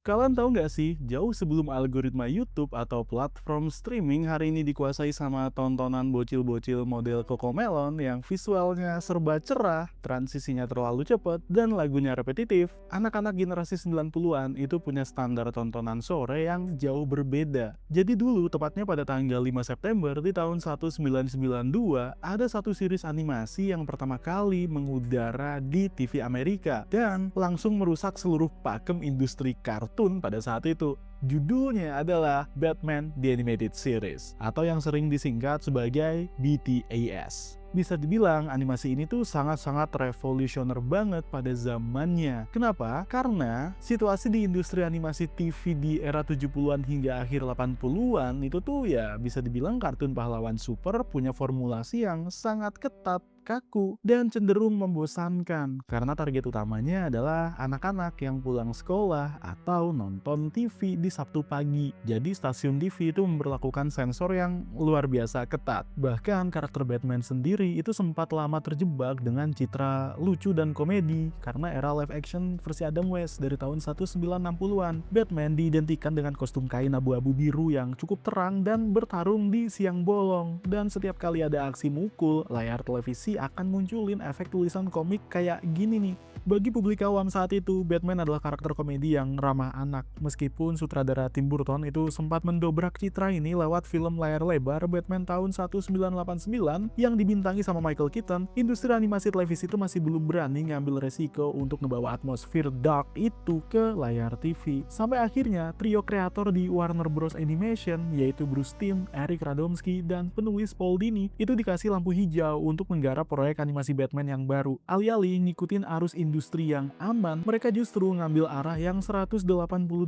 Kalian tahu nggak sih, jauh sebelum algoritma YouTube atau platform streaming hari ini dikuasai sama tontonan bocil-bocil model Cocomelon yang visualnya serba cerah, transisinya terlalu cepat, dan lagunya repetitif, anak-anak generasi 90-an itu punya standar tontonan sore yang jauh berbeda. Jadi dulu, tepatnya pada tanggal 5 September di tahun 1992, ada satu series animasi yang pertama kali mengudara di TV Amerika dan langsung merusak seluruh pakem industri kartun pada saat itu. Judulnya adalah Batman The Animated Series, atau yang sering disingkat sebagai BTAS. Bisa dibilang animasi ini tuh sangat-sangat revolusioner banget pada zamannya. Kenapa? Karena situasi di industri animasi TV di era 70-an hingga akhir 80-an itu tuh ya bisa dibilang kartun pahlawan super punya formulasi yang sangat ketat, kaku, dan cenderung membosankan karena target utamanya adalah anak-anak yang pulang sekolah atau nonton TV di Sabtu pagi. Jadi stasiun TV itu memberlakukan sensor yang luar biasa ketat. Bahkan karakter Batman sendiri itu sempat lama terjebak dengan citra lucu dan komedi karena era live action versi Adam West dari tahun 1960-an. Batman diidentikan dengan kostum kain abu-abu biru yang cukup terang dan bertarung di siang bolong. Dan setiap kali ada aksi mukul, layar televisi akan munculin efek tulisan komik kayak gini nih. Bagi publik awam saat itu, Batman adalah karakter komedi yang ramah anak. Meskipun sutradara Tim Burton itu sempat mendobrak citra ini lewat film layar lebar Batman tahun 1989 yang dibintangi sama Michael Keaton, industri animasi televisi itu masih belum berani ngambil resiko untuk ngebawa atmosfer dark itu ke layar TV. Sampai akhirnya, trio kreator di Warner Bros. Animation, yaitu Bruce Timm, Eric Radomski, dan penulis Paul Dini, itu dikasih lampu hijau untuk menggarap proyek animasi Batman yang baru. Alih-alih ngikutin arus industri yang aman, mereka justru ngambil arah yang 180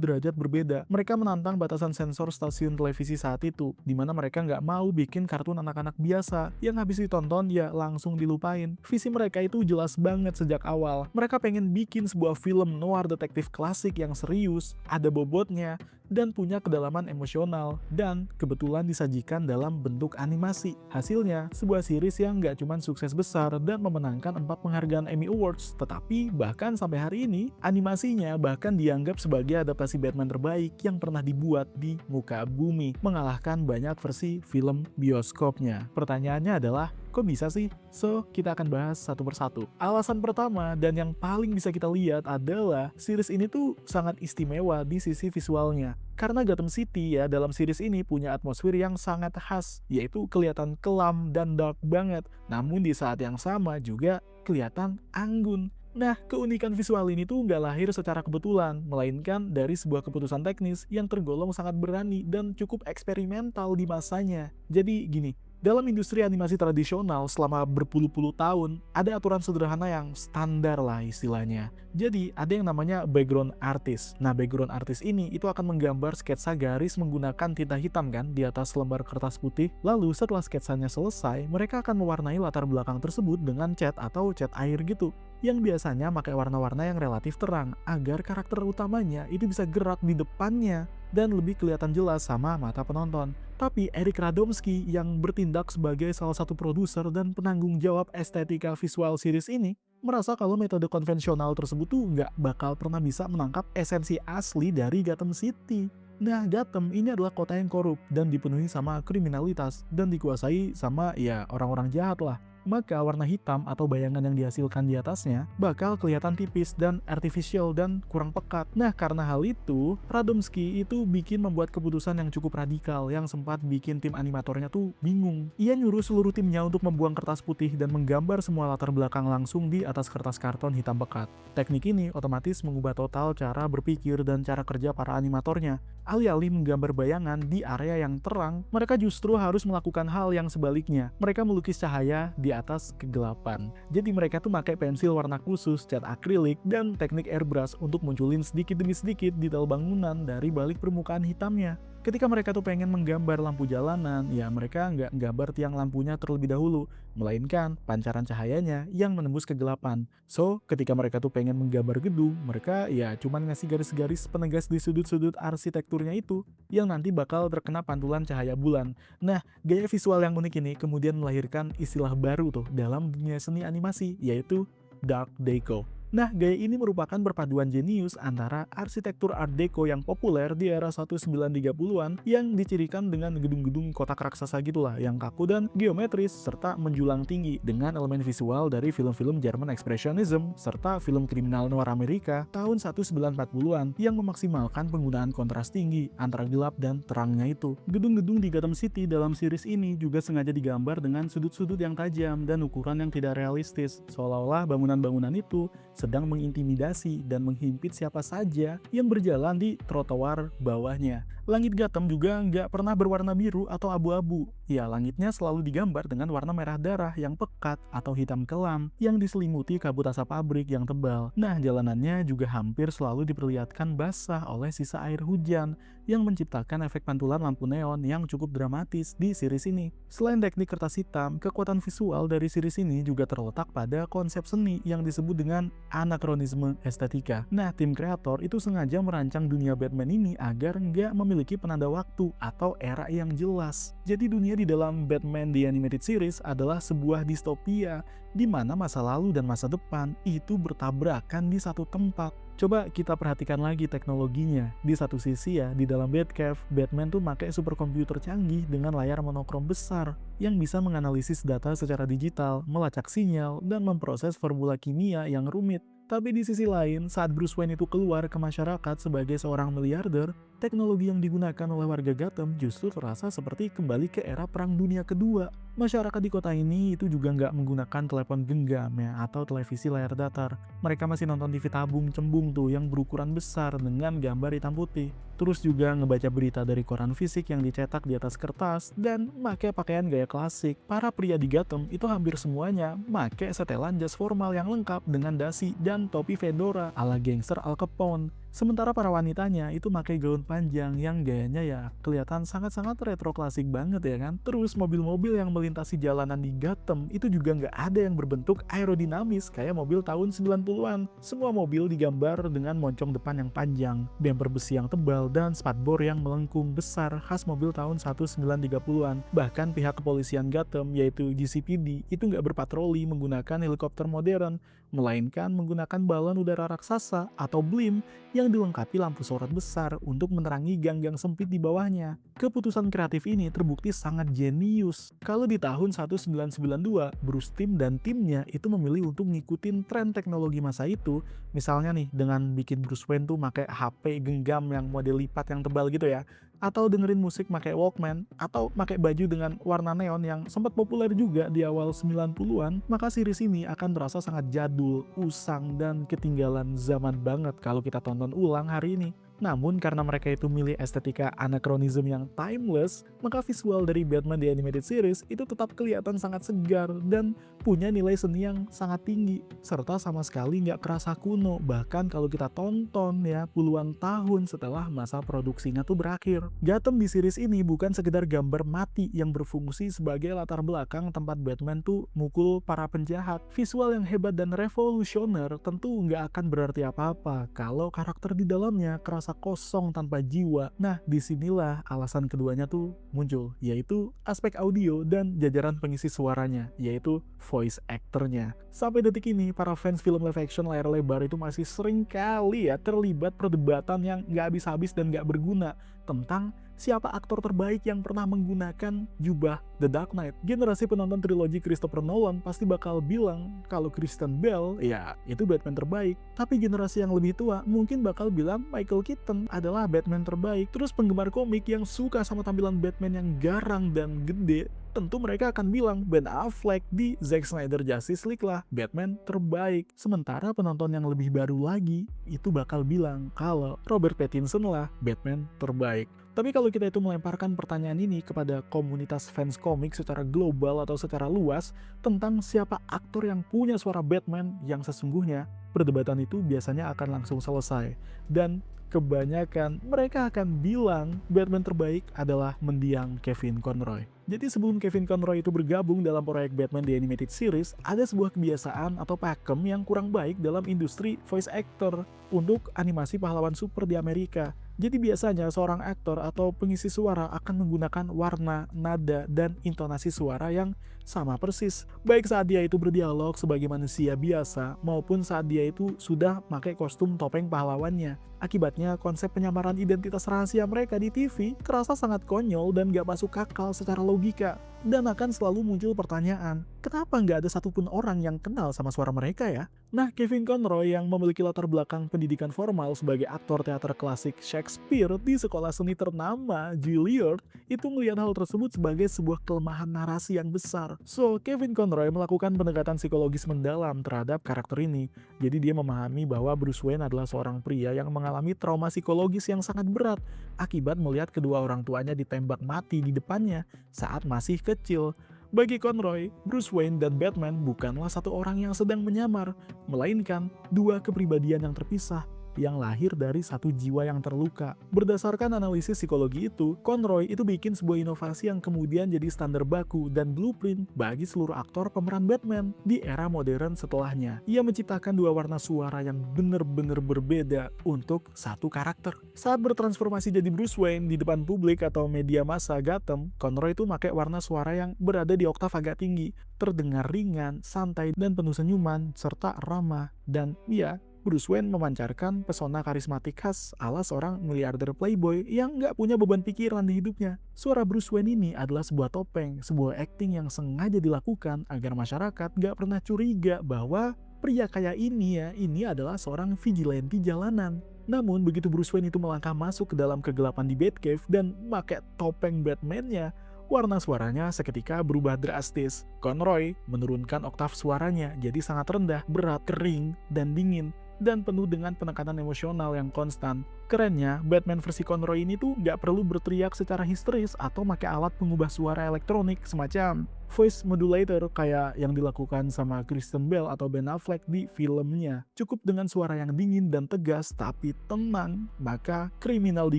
derajat berbeda. Mereka menantang batasan sensor stasiun televisi saat itu, dimana mereka nggak mau bikin kartun anak-anak biasa, yang habis ditonton ya langsung dilupain. Visi mereka itu jelas banget sejak awal. Mereka pengen bikin sebuah film noir detektif klasik yang serius, ada bobotnya, dan punya kedalaman emosional, dan kebetulan disajikan dalam bentuk animasi. Hasilnya, sebuah series yang nggak cuma sukses besar dan memenangkan 4 penghargaan Emmy Awards, tetapi bahkan sampai hari ini, animasinya bahkan dianggap sebagai adaptasi Batman terbaik yang pernah dibuat di muka bumi, mengalahkan banyak versi film bioskopnya. Pertanyaannya adalah, kok bisa sih? So, kita akan bahas satu persatu. Alasan pertama dan yang paling bisa kita lihat adalah series ini tuh sangat istimewa di sisi visualnya. Karena Gotham City ya dalam series ini punya atmosfer yang sangat khas, yaitu kelihatan kelam dan dark banget. Namun di saat yang sama juga kelihatan anggun. Nah, keunikan visual ini tuh nggak lahir secara kebetulan, melainkan dari sebuah keputusan teknis yang tergolong sangat berani dan cukup eksperimental di masanya. Jadi gini, dalam industri animasi tradisional selama berpuluh-puluh tahun, ada aturan sederhana yang standar lah istilahnya. Jadi, ada yang namanya background artist. Nah, background artist ini itu akan menggambar sketsa garis menggunakan tinta hitam kan di atas lembar kertas putih. Lalu, setelah sketsanya selesai, mereka akan mewarnai latar belakang tersebut dengan cat atau cat air gitu, yang biasanya pakai warna-warna yang relatif terang agar karakter utamanya itu bisa gerak di depannya dan lebih kelihatan jelas sama mata penonton. Tapi Eric Radomski yang bertindak sebagai salah satu produser dan penanggung jawab estetika visual series ini merasa kalau metode konvensional tersebut tuh nggak bakal pernah bisa menangkap esensi asli dari Gotham City. Nah, Gotham ini adalah kota yang korup dan dipenuhi sama kriminalitas dan dikuasai sama ya orang-orang jahat lah. Maka warna hitam atau bayangan yang dihasilkan di atasnya bakal kelihatan tipis dan artificial dan kurang pekat. Nah, karena hal itu, Radomski itu membuat keputusan yang cukup radikal yang sempat bikin tim animatornya tuh bingung. Ia nyuruh seluruh timnya untuk membuang kertas putih dan menggambar semua latar belakang langsung di atas kertas karton hitam pekat. Teknik ini otomatis mengubah total cara berpikir dan cara kerja para animatornya. Alih-alih menggambar bayangan di area yang terang, mereka justru harus melakukan hal yang sebaliknya. Mereka melukis cahaya di atas kegelapan. Jadi mereka tuh pakai pensil warna khusus, cat akrilik, dan teknik airbrush untuk munculin sedikit demi sedikit detail bangunan dari balik permukaan hitamnya. Ketika mereka tuh pengen menggambar lampu jalanan, ya mereka nggak gambar tiang lampunya terlebih dahulu, melainkan pancaran cahayanya yang menembus kegelapan. So, ketika mereka tuh pengen menggambar gedung, mereka ya cuman ngasih garis-garis penegas di sudut-sudut arsitekturnya itu, yang nanti bakal terkena pantulan cahaya bulan. Nah, gaya visual yang unik ini kemudian melahirkan istilah baru tuh dalam dunia seni animasi, yaitu Dark Deco. Nah, gaya ini merupakan perpaduan jenius antara arsitektur Art Deco yang populer di era 1930-an yang dicirikan dengan gedung-gedung kotak raksasa gitulah yang kaku dan geometris serta menjulang tinggi dengan elemen visual dari film-film German Expressionism serta film kriminal noir Amerika tahun 1940-an yang memaksimalkan penggunaan kontras tinggi antara gelap dan terangnya itu. Gedung-gedung di Gotham City dalam series ini juga sengaja digambar dengan sudut-sudut yang tajam dan ukuran yang tidak realistis, seolah-olah bangunan-bangunan itu sedang mengintimidasi dan menghimpit siapa saja yang berjalan di trotoar bawahnya. Langit Gotham juga nggak pernah berwarna biru atau abu-abu. Ya, langitnya selalu digambar dengan warna merah darah yang pekat atau hitam kelam yang diselimuti kabut asap pabrik yang tebal. Nah, jalanannya juga hampir selalu diperlihatkan basah oleh sisa air hujan yang menciptakan efek pantulan lampu neon yang cukup dramatis di series ini. Selain teknik kertas hitam, kekuatan visual dari series ini juga terletak pada konsep seni yang disebut dengan anakronisme estetika. Nah, tim kreator itu sengaja merancang dunia Batman ini agar nggak memiliki penanda waktu atau era yang jelas. Jadi dunia di dalam Batman The Animated Series adalah sebuah distopia di mana masa lalu dan masa depan itu bertabrakan di satu tempat. Coba kita perhatikan lagi teknologinya. Di satu sisi ya, di dalam Batcave, Batman tuh pakai superkomputer canggih dengan layar monokrom besar yang bisa menganalisis data secara digital, melacak sinyal, dan memproses formula kimia yang rumit. Tapi di sisi lain, saat Bruce Wayne itu keluar ke masyarakat sebagai seorang miliarder, teknologi yang digunakan oleh warga Gotham justru terasa seperti kembali ke era Perang Dunia Kedua. Masyarakat di kota ini itu juga nggak menggunakan telepon genggam ya, atau televisi layar datar. Mereka masih nonton TV tabung cembung tuh yang berukuran besar dengan gambar hitam putih. Terus juga ngebaca berita dari koran fisik yang dicetak di atas kertas dan pakai pakaian gaya klasik. Para pria di Gotham itu hampir semuanya pakai setelan jas formal yang lengkap dengan dasi dan topi fedora ala gangster Al Capone. Sementara para wanitanya itu pakai gaun panjang yang gayanya ya kelihatan sangat-sangat retro klasik banget ya kan. Terus mobil-mobil yang melintasi jalanan di Gotham itu juga nggak ada yang berbentuk aerodinamis kayak mobil tahun 90-an. Semua mobil digambar dengan moncong depan yang panjang, bumper besi yang tebal, dan spatbor yang melengkung besar khas mobil tahun 1930-an. Bahkan pihak kepolisian Gotham yaitu GCPD itu nggak berpatroli menggunakan helikopter modern, melainkan menggunakan balon udara raksasa atau blimp yang dilengkapi lampu sorot besar untuk menerangi gang-gang sempit di bawahnya. Keputusan kreatif ini terbukti sangat jenius. Kalau di tahun 1992, Bruce Timm dan timnya itu memilih untuk ngikutin tren teknologi masa itu, misalnya nih dengan bikin Bruce Wayne tuh pakai HP genggam yang model lipat yang tebal gitu ya, atau dengerin musik pakai Walkman, atau pakai baju dengan warna neon yang sempat populer juga di awal 90-an, maka series ini akan terasa sangat jadul, usang, dan ketinggalan zaman banget kalau kita tonton ulang hari ini. Namun karena mereka itu milih estetika anachronism yang timeless, maka visual dari Batman The Animated Series itu tetap kelihatan sangat segar dan punya nilai seni yang sangat tinggi, serta sama sekali nggak kerasa kuno, bahkan kalau kita tonton ya puluhan tahun setelah masa produksinya tuh berakhir. Gotham di series ini bukan sekedar gambar mati yang berfungsi sebagai latar belakang tempat Batman tuh mukul para penjahat. Visual yang hebat dan revolusioner tentu nggak akan berarti apa-apa kalau karakter di dalamnya kerasa kosong tanpa jiwa. Nah, disinilah alasan keduanya tuh muncul, yaitu aspek audio dan jajaran pengisi suaranya, yaitu voice actornya. Sampai detik ini, para fans film live action layar lebar itu masih sering kali ya terlibat perdebatan yang nggak habis-habis dan nggak berguna tentang siapa aktor terbaik yang pernah menggunakan jubah The Dark Knight. Generasi penonton trilogi Christopher Nolan pasti bakal bilang kalau Christian Bale ya itu Batman terbaik. Tapi generasi yang lebih tua mungkin bakal bilang Michael Keaton adalah Batman terbaik. Terus penggemar komik yang suka sama tampilan Batman yang garang dan gede, tentu mereka akan bilang Ben Affleck di Zack Snyder Justice League lah Batman terbaik. Sementara penonton yang lebih baru lagi itu bakal bilang kalau Robert Pattinson lah Batman terbaik. Tapi kalau kita itu melemparkan pertanyaan ini kepada komunitas fans komik secara global atau secara luas tentang siapa aktor yang punya suara Batman yang sesungguhnya, perdebatan itu biasanya akan langsung selesai. Dan kebanyakan mereka akan bilang Batman terbaik adalah mendiang Kevin Conroy. Jadi sebelum Kevin Conroy itu bergabung dalam proyek Batman The Animated Series, ada sebuah kebiasaan atau pakem yang kurang baik dalam industri voice actor untuk animasi pahlawan super di Amerika. Jadi biasanya seorang aktor atau pengisi suara akan menggunakan warna, nada, dan intonasi suara yang sama persis. Baik saat dia itu berdialog sebagai manusia biasa maupun saat dia itu sudah pakai kostum topeng pahlawannya. Akibatnya konsep penyamaran identitas rahasia mereka di TV terasa sangat konyol dan gak masuk akal secara logika. Dan akan selalu muncul pertanyaan, kenapa nggak ada satupun orang yang kenal sama suara mereka ya? Nah, Kevin Conroy yang memiliki latar belakang pendidikan formal sebagai aktor teater klasik Shakespeare di sekolah seni ternama Juilliard, itu melihat hal tersebut sebagai sebuah kelemahan narasi yang besar. So, Kevin Conroy melakukan pendekatan psikologis mendalam terhadap karakter ini. Jadi dia memahami bahwa Bruce Wayne adalah seorang pria yang mengalami trauma psikologis yang sangat berat akibat melihat kedua orang tuanya ditembak mati di depannya saat masih kecil. Bagi Conroy, Bruce Wayne dan Batman bukanlah satu orang yang sedang menyamar, melainkan dua kepribadian yang terpisah yang lahir dari satu jiwa yang terluka. Berdasarkan analisis psikologi itu, Conroy itu bikin sebuah inovasi yang kemudian jadi standar baku dan blueprint bagi seluruh aktor pemeran Batman di era modern setelahnya. Ia menciptakan dua warna suara yang benar-benar berbeda untuk satu karakter. Saat bertransformasi jadi Bruce Wayne di depan publik atau media massa Gotham, Conroy itu pakai warna suara yang berada di oktav agak tinggi, terdengar ringan, santai, dan penuh senyuman, serta ramah. Dan ya, Bruce Wayne memancarkan pesona karismatik khas ala seorang miliarder playboy yang nggak punya beban pikiran di hidupnya. Suara Bruce Wayne ini adalah sebuah topeng, sebuah acting yang sengaja dilakukan agar masyarakat nggak pernah curiga bahwa pria kayak ini adalah seorang vigilante jalanan. Namun begitu Bruce Wayne itu melangkah masuk ke dalam kegelapan di Batcave dan pakai topeng Batman-nya, warna suaranya seketika berubah drastis. Conroy menurunkan oktav suaranya jadi sangat rendah, berat, kering, dan dingin, dan penuh dengan penekanan emosional yang konstan. Kerennya, Batman versi Conroy ini tuh nggak perlu berteriak secara histeris atau pakai alat pengubah suara elektronik semacam voice modulator kayak yang dilakukan sama Kristen Bell atau Ben Affleck di filmnya. Cukup dengan suara yang dingin dan tegas tapi tenang, maka kriminal di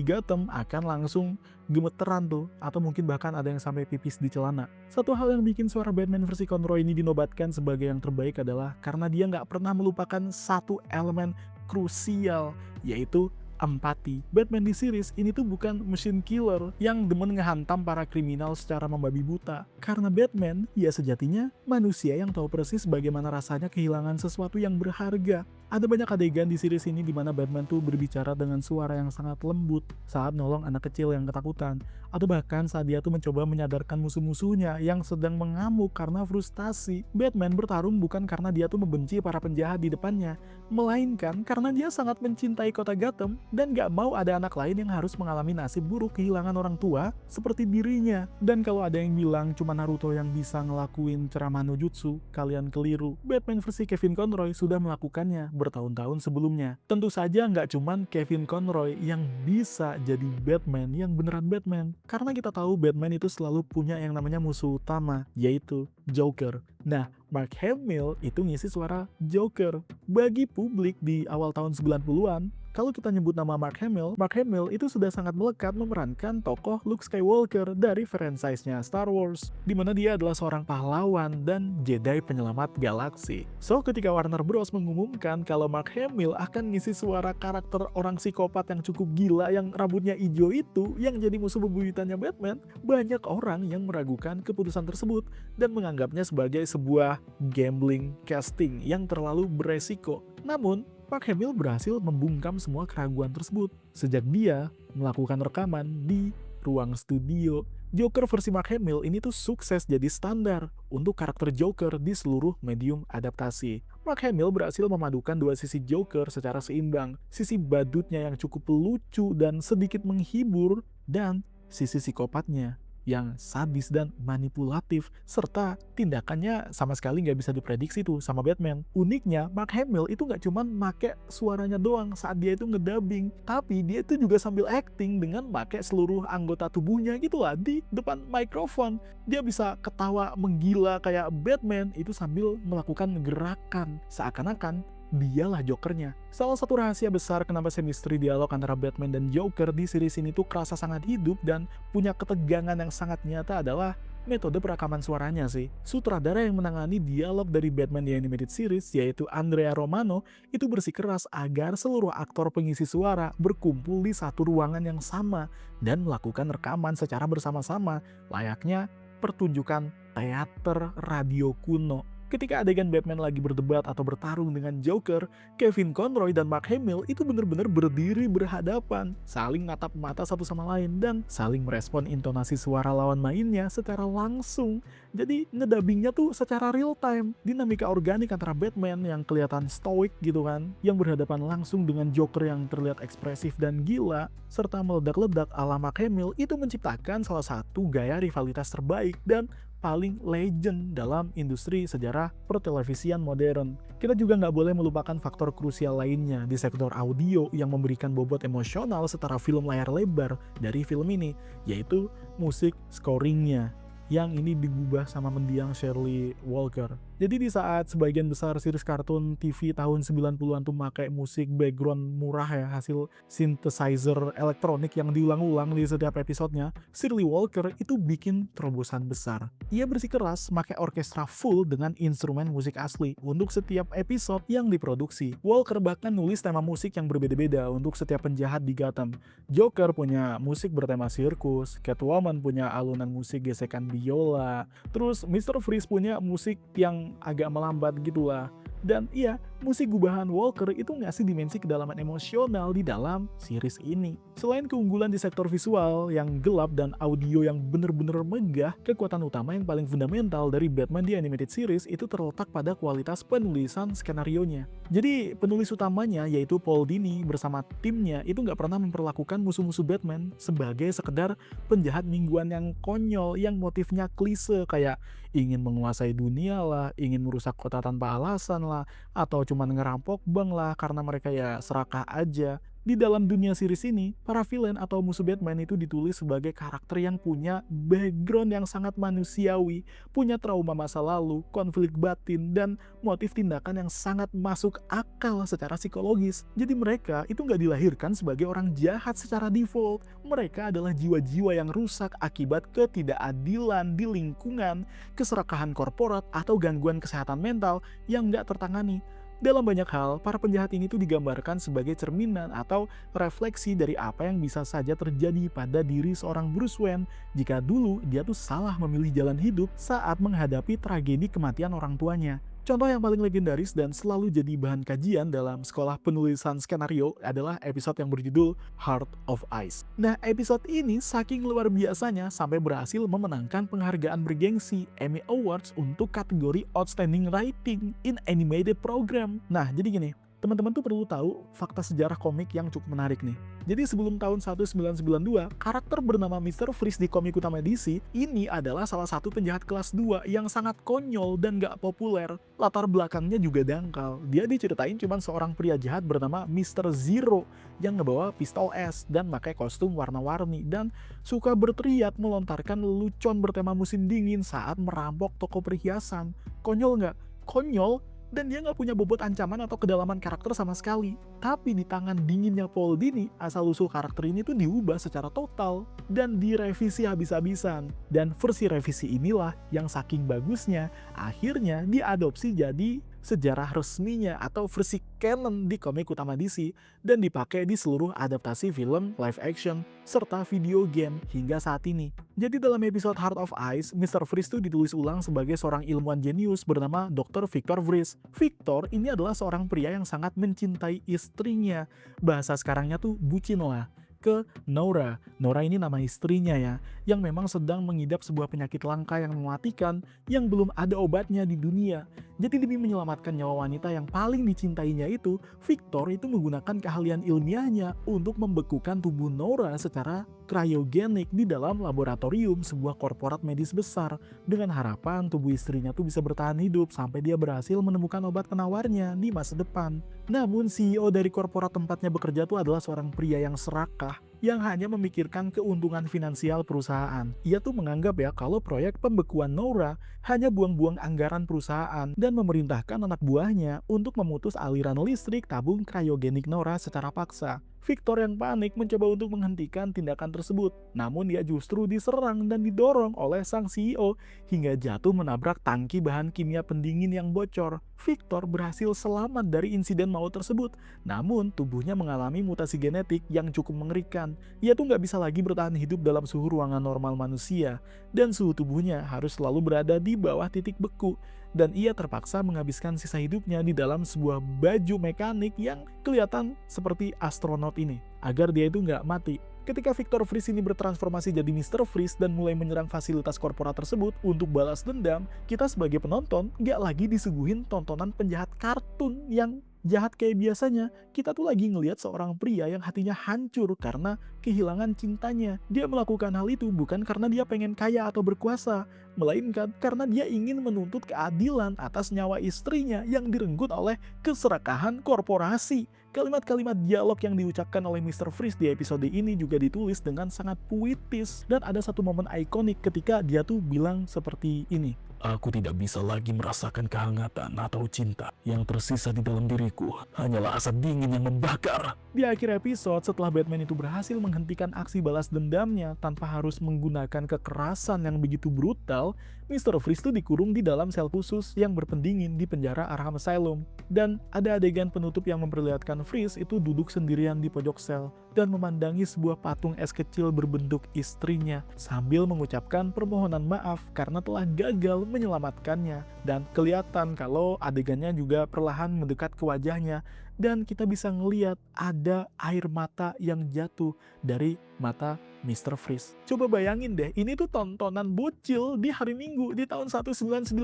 Gotham akan langsung gemeteran tuh, atau mungkin bahkan ada yang sampai pipis di celana. Satu hal yang bikin suara Batman versi Conroy ini dinobatkan sebagai yang terbaik adalah karena dia nggak pernah melupakan satu elemen krusial, yaitu empati. Batman di series ini tuh bukan machine killer yang demen ngehantam para kriminal secara membabi buta. Karena Batman, ya sejatinya manusia yang tahu persis bagaimana rasanya kehilangan sesuatu yang berharga. Ada banyak adegan di series ini di mana Batman tuh berbicara dengan suara yang sangat lembut saat nolong anak kecil yang ketakutan, atau bahkan saat dia tuh mencoba menyadarkan musuh-musuhnya yang sedang mengamuk karena frustasi. Batman bertarung bukan karena dia tuh membenci para penjahat di depannya, melainkan karena dia sangat mencintai kota Gotham dan gak mau ada anak lain yang harus mengalami nasib buruk kehilangan orang tua seperti dirinya. Dan kalau ada yang bilang cuma Naruto yang bisa ngelakuin ceramah no jutsu, kalian keliru. Batman versi Kevin Conroy sudah melakukannya bertahun-tahun sebelumnya. Tentu saja nggak cuman Kevin Conroy yang bisa jadi Batman yang beneran Batman, karena kita tahu Batman itu selalu punya yang namanya musuh utama, yaitu Joker. Nah, Mark Hamill itu ngisi suara Joker. Bagi publik di awal tahun 90-an, kalau kita nyebut nama Mark Hamill itu sudah sangat melekat memerankan tokoh Luke Skywalker dari franchise-nya Star Wars, di mana dia adalah seorang pahlawan dan Jedi penyelamat galaksi. So, ketika Warner Bros mengumumkan kalau Mark Hamill akan ngisi suara karakter orang psikopat yang cukup gila yang rambutnya hijau itu yang jadi musuh bebuyutannya Batman, banyak orang yang meragukan keputusan tersebut dan menganggapnya sebagai sebuah gambling casting yang terlalu beresiko. Namun, Mark Hamill berhasil membungkam semua keraguan tersebut sejak dia melakukan rekaman di ruang studio. Joker versi Mark Hamill ini tuh sukses jadi standar untuk karakter Joker di seluruh medium adaptasi. Mark Hamill berhasil memadukan dua sisi Joker secara seimbang, sisi badutnya yang cukup lucu dan sedikit menghibur, dan sisi psikopatnya yang sadis dan manipulatif, serta tindakannya sama sekali nggak bisa diprediksi tuh sama Batman. Uniknya, Mark Hamill itu nggak cuman make suaranya doang saat dia itu ngedubbing, tapi dia itu juga sambil acting dengan make seluruh anggota tubuhnya gitu lah di depan mikrofon. Dia bisa ketawa menggila kayak Batman itu sambil melakukan gerakan seakan-akan dialah Jokernya. Salah satu rahasia besar kenapa chemistry dialog antara Batman dan Joker di series ini tuh kerasa sangat hidup dan punya ketegangan yang sangat nyata adalah metode perekaman suaranya sih. Sutradara yang menangani dialog dari Batman di Animated Series, yaitu Andrea Romano, itu bersikeras agar seluruh aktor pengisi suara berkumpul di satu ruangan yang sama dan melakukan rekaman secara bersama-sama, layaknya pertunjukan teater radio kuno. Ketika adegan Batman lagi berdebat atau bertarung dengan Joker, Kevin Conroy dan Mark Hamill itu benar-benar berdiri berhadapan, saling natap mata satu sama lain, dan saling merespon intonasi suara lawan mainnya secara langsung. Jadi ngedabingnya tuh secara real time. Dinamika organik antara Batman yang kelihatan stoik gitu kan, yang berhadapan langsung dengan Joker yang terlihat ekspresif dan gila, serta meledak-ledak ala Mark Hamill itu menciptakan salah satu gaya rivalitas terbaik dan paling legend dalam industri sejarah pertelevisian modern. Kita juga nggak boleh melupakan faktor krusial lainnya di sektor audio yang memberikan bobot emosional setara film layar lebar dari film ini, yaitu musik scoringnya, yang ini digubah sama mendiang Shirley Walker. Jadi di saat sebagian besar series kartun TV tahun 90-an tuh pakai musik background murah ya, hasil synthesizer elektronik yang diulang-ulang di setiap episodenya, Shirley Walker itu bikin terobosan besar. Ia bersikeras pakai orkestra full dengan instrumen musik asli untuk setiap episode yang diproduksi. Walker bahkan nulis tema musik yang berbeda-beda untuk setiap penjahat di Gotham. Joker punya musik bertema sirkus, Catwoman punya alunan musik gesekan biola, terus Mr. Freeze punya musik yang agak melambat gitulah. Dan iya, musik gubahan Walker itu ngasih dimensi kedalaman emosional di dalam series ini. Selain keunggulan di sektor visual yang gelap dan audio yang bener-bener megah, kekuatan utama yang paling fundamental dari Batman di Animated Series itu terletak pada kualitas penulisan skenarionya. Jadi penulis utamanya yaitu Paul Dini bersama timnya itu nggak pernah memperlakukan musuh-musuh Batman sebagai sekedar penjahat mingguan yang konyol, yang motifnya klise kayak ingin menguasai dunia lah, ingin merusak kota tanpa alasan lah, atau cuma ngerampok bank lah karena mereka ya serakah aja. Di dalam dunia series ini, para villain atau musuh Batman itu ditulis sebagai karakter yang punya background yang sangat manusiawi, punya trauma masa lalu, konflik batin, dan motif tindakan yang sangat masuk akal secara psikologis. Jadi mereka itu nggak dilahirkan sebagai orang jahat secara default. Mereka adalah jiwa-jiwa yang rusak akibat ketidakadilan di lingkungan, keserakahan korporat, atau gangguan kesehatan mental yang nggak tertangani. Dalam banyak hal, para penjahat ini tuh digambarkan sebagai cerminan atau refleksi dari apa yang bisa saja terjadi pada diri seorang Bruce Wayne jika dulu dia tuh salah memilih jalan hidup saat menghadapi tragedi kematian orang tuanya. Contoh yang paling legendaris dan selalu jadi bahan kajian dalam sekolah penulisan skenario adalah episode yang berjudul Heart of Ice. Nah, episode ini saking luar biasanya sampai berhasil memenangkan penghargaan bergengsi Emmy Awards untuk kategori Outstanding Writing in Animated Program. Nah, jadi gini, teman-teman tuh perlu tahu fakta sejarah komik yang cukup menarik nih. Jadi sebelum tahun 1992, karakter bernama Mr. Freeze di komik utama DC ini adalah salah satu penjahat kelas 2 yang sangat konyol dan gak populer. Latar belakangnya juga dangkal. Dia diceritain cuma seorang pria jahat bernama Mr. Zero yang ngebawa pistol es dan pakai kostum warna-warni dan suka berteriak melontarkan lelucon bertema musim dingin saat merampok toko perhiasan. Konyol nggak? Konyol. Dan dia nggak punya bobot ancaman atau kedalaman karakter sama sekali. Tapi di tangan dinginnya Paul Dini, asal-usul karakter ini tuh diubah secara total dan direvisi habis-habisan. Dan versi revisi inilah yang saking bagusnya, akhirnya diadopsi jadi sejarah resminya atau versi canon di komik utama DC dan dipakai di seluruh adaptasi film live action serta video game hingga saat ini. Jadi dalam episode Heart of Ice, Mr. Freeze itu ditulis ulang sebagai seorang ilmuwan jenius bernama Dr. Victor Freeze. Victor ini adalah seorang pria yang sangat mencintai istrinya. Bahasa sekarangnya tuh bucin lah. Ke Nora. Nora ini nama istrinya ya, yang memang sedang mengidap sebuah penyakit langka yang mematikan yang belum ada obatnya di dunia. Jadi demi menyelamatkan nyawa wanita yang paling dicintainya itu, Victor itu menggunakan keahlian ilmiahnya untuk membekukan tubuh Nora secara cryogenik di dalam laboratorium sebuah korporat medis besar dengan harapan tubuh istrinya tuh bisa bertahan hidup sampai dia berhasil menemukan obat penawarnya di masa depan. Namun CEO dari korporat tempatnya bekerja itu adalah seorang pria yang serakah yang hanya memikirkan keuntungan finansial perusahaan. Ia tuh menganggap ya kalau proyek pembekuan Nora hanya buang-buang anggaran perusahaan dan memerintahkan anak buahnya untuk memutus aliran listrik tabung kriogenik Nora secara paksa. Victor yang panik mencoba untuk menghentikan tindakan tersebut, namun dia justru diserang dan didorong oleh sang CEO hingga jatuh menabrak tangki bahan kimia pendingin yang bocor. Victor berhasil selamat dari insiden maut tersebut, namun tubuhnya mengalami mutasi genetik yang cukup mengerikan. Ia tuh nggak bisa lagi bertahan hidup dalam suhu ruangan normal manusia, dan suhu tubuhnya harus selalu berada di bawah titik beku. Dan ia terpaksa menghabiskan sisa hidupnya di dalam sebuah baju mekanik yang kelihatan seperti astronot ini, agar dia itu nggak mati. Ketika Victor Freeze ini bertransformasi jadi Mr. Freeze dan mulai menyerang fasilitas korporat tersebut untuk balas dendam, kita sebagai penonton nggak lagi disuguhin tontonan penjahat kartun yang jahat kayak biasanya. Kita tuh lagi ngelihat seorang pria yang hatinya hancur karena kehilangan cintanya. Dia melakukan hal itu bukan karena dia pengen kaya atau berkuasa, melainkan karena dia ingin menuntut keadilan atas nyawa istrinya yang direnggut oleh keserakahan korporasi. Kalimat-kalimat dialog yang diucapkan oleh Mr. Freeze di episode ini juga ditulis dengan sangat puitis, dan ada satu momen ikonik ketika dia tuh bilang seperti ini. Aku tidak bisa lagi merasakan kehangatan atau cinta. Yang tersisa di dalam diriku hanyalah asap dingin yang membakar. Di akhir episode, setelah Batman itu berhasil menghentikan aksi balas dendamnya tanpa harus menggunakan kekerasan yang begitu brutal, Mr. Freeze itu dikurung di dalam sel khusus yang berpendingin di penjara Arkham Asylum. Dan ada adegan penutup yang memperlihatkan Freeze itu duduk sendirian di pojok sel dan memandangi sebuah patung es kecil berbentuk istrinya sambil mengucapkan permohonan maaf karena telah gagal menyelamatkannya. Dan kelihatan kalau adegannya juga perlahan mendekat ke wajahnya, dan kita bisa ngeliat ada air mata yang jatuh dari mata Mr. Freeze. Coba bayangin deh, ini tuh tontonan bocil di hari Minggu di tahun 1992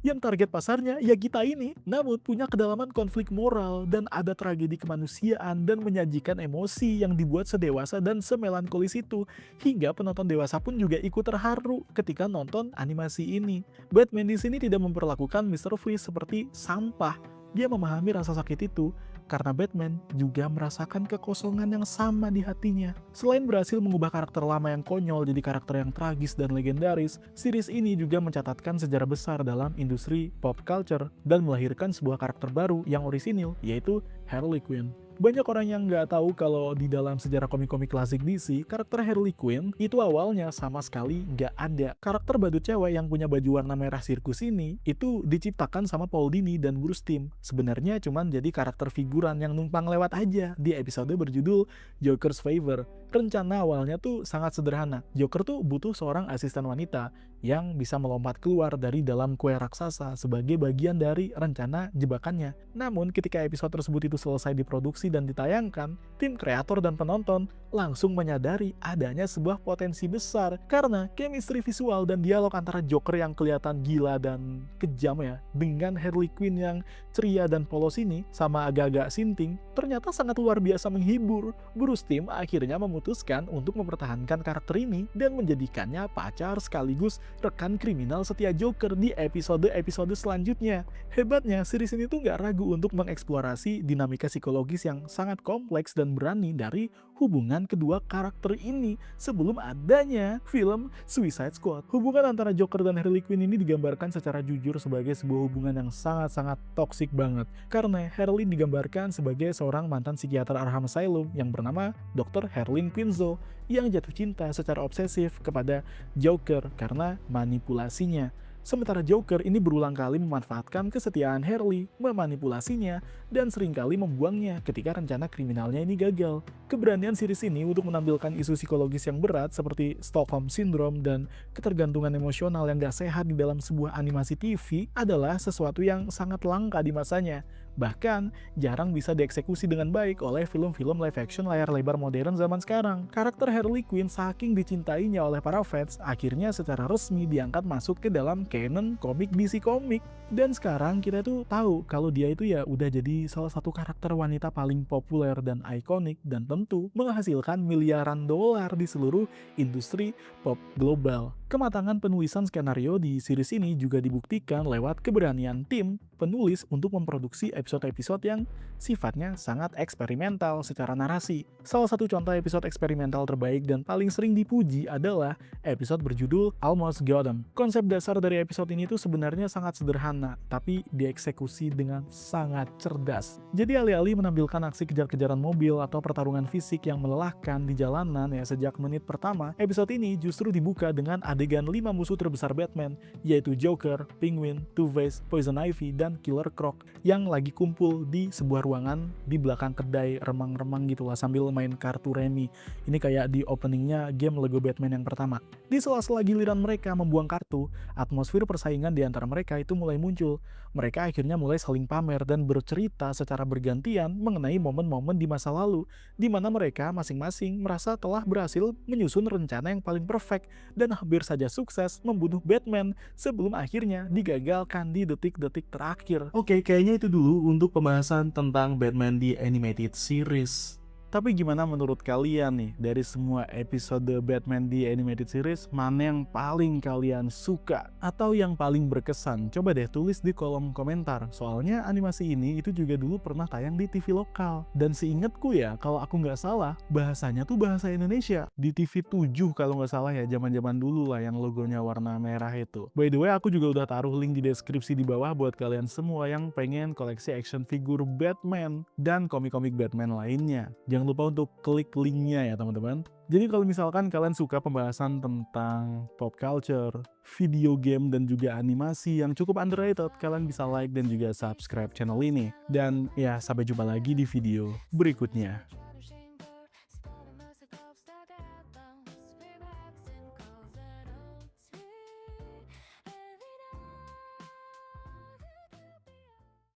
yang target pasarnya ya kita ini, namun punya kedalaman konflik moral dan ada tragedi kemanusiaan dan menyajikan emosi yang dibuat sedewasa dan semelankolis itu, hingga penonton dewasa pun juga ikut terharu ketika nonton animasi ini. Batman di sini tidak memperlakukan Mr. Freeze seperti sampah. Dia memahami rasa sakit itu karena Batman juga merasakan kekosongan yang sama di hatinya. Selain berhasil mengubah karakter lama yang konyol jadi karakter yang tragis dan legendaris, series ini juga mencatatkan sejarah besar dalam industri pop culture dan melahirkan sebuah karakter baru yang orisinil, yaitu Harley Quinn. Banyak orang yang nggak tahu kalau di dalam sejarah komik-komik klasik DC, karakter Harley Quinn itu awalnya sama sekali nggak ada. Karakter badut cewek yang punya baju warna merah sirkus ini itu diciptakan sama Paul Dini dan Bruce Timm. Sebenarnya cuman jadi karakter figuran yang numpang lewat aja di episode berjudul Joker's Favor. Rencana awalnya tuh sangat sederhana. Joker tuh butuh seorang asisten wanita yang bisa melompat keluar dari dalam kue raksasa sebagai bagian dari rencana jebakannya. Namun ketika episode tersebut itu selesai diproduksi dan ditayangkan, tim kreator dan penonton langsung menyadari adanya sebuah potensi besar karena chemistry visual dan dialog antara Joker yang kelihatan gila dan kejam ya dengan Harley Quinn yang ceria dan polos ini sama agak-agak sinting ternyata sangat luar biasa menghibur. Bruce Timm akhirnya memutuskan untuk mempertahankan karakter ini dan menjadikannya pacar sekaligus rekan kriminal setia Joker di episode-episode selanjutnya. Hebatnya, series ini tuh gak ragu untuk mengeksplorasi dinamika psikologis yang sangat kompleks dan berani dari hubungan kedua karakter ini sebelum adanya film Suicide Squad. Hubungan antara Joker dan Harley Quinn ini digambarkan secara jujur sebagai sebuah hubungan yang sangat-sangat toksik banget. Karena Harley digambarkan sebagai seorang mantan psikiater Arkham Asylum yang bernama Dr. Harleen Quinzel yang jatuh cinta secara obsesif kepada Joker karena manipulasinya. Sementara Joker ini berulang kali memanfaatkan kesetiaan Harley, memanipulasinya, dan seringkali membuangnya ketika rencana kriminalnya ini gagal. Keberanian series ini untuk menampilkan isu psikologis yang berat seperti Stockholm Syndrome dan ketergantungan emosional yang gak sehat di dalam sebuah animasi TV adalah sesuatu yang sangat langka di masanya. Bahkan, jarang bisa dieksekusi dengan baik oleh film-film live action layar lebar modern zaman sekarang. Karakter Harley Quinn saking dicintainya oleh para fans, akhirnya secara resmi diangkat masuk ke dalam canon komik DC Comic. Dan sekarang kita tuh tahu kalau dia itu ya udah jadi salah satu karakter wanita paling populer dan ikonik dan tentu menghasilkan miliaran dolar di seluruh industri pop global. Kematangan penulisan skenario di series ini juga dibuktikan lewat keberanian tim penulis untuk memproduksi episode-episode yang sifatnya sangat eksperimental secara narasi. Salah satu contoh episode eksperimental terbaik dan paling sering dipuji adalah episode berjudul Almost Got 'Em. Konsep dasar dari episode ini tuh sebenarnya sangat sederhana, tapi dieksekusi dengan sangat cerdas. Jadi alih-alih menampilkan aksi kejar-kejaran mobil atau pertarungan fisik yang melelahkan di jalanan ya sejak menit pertama, episode ini justru dibuka dengan adegan 5 musuh terbesar Batman, yaitu Joker, Penguin, Two-Face, Poison Ivy, dan Killer Croc yang lagi kumpul di sebuah ruangan di belakang kedai remang-remang gitulah sambil main kartu remi. Ini kayak di openingnya game Lego Batman yang pertama. Di sela-sela giliran mereka membuang kartu, atmosfer persaingan di antara mereka itu mulai muncul. Mereka akhirnya mulai saling pamer dan bercerita secara bergantian mengenai momen-momen di masa lalu, di mana mereka masing-masing merasa telah berhasil menyusun rencana yang paling perfect dan hampir saja sukses membunuh Batman sebelum akhirnya digagalkan di detik-detik terakhir. Oke, kayaknya itu dulu untuk pembahasan tentang Batman di Animated Series. Tapi gimana menurut kalian nih, dari semua episode Batman di Animated Series, mana yang paling kalian suka? Atau yang paling berkesan? Coba deh tulis di kolom komentar. Soalnya animasi ini itu juga dulu pernah tayang di TV lokal. Dan seingatku ya, kalau aku nggak salah, bahasanya tuh bahasa Indonesia. Di TV 7 kalau nggak salah ya, zaman-zaman dulu lah yang logonya warna merah itu. By the way, aku juga udah taruh link di deskripsi di bawah buat kalian semua yang pengen koleksi action figure Batman dan komik-komik Batman lainnya. Jangan lupa untuk klik linknya ya teman-teman. Jadi kalau misalkan kalian suka pembahasan tentang pop culture, video game, dan juga animasi yang cukup underrated, kalian bisa like dan juga subscribe channel ini. Dan ya sampai jumpa lagi di video berikutnya.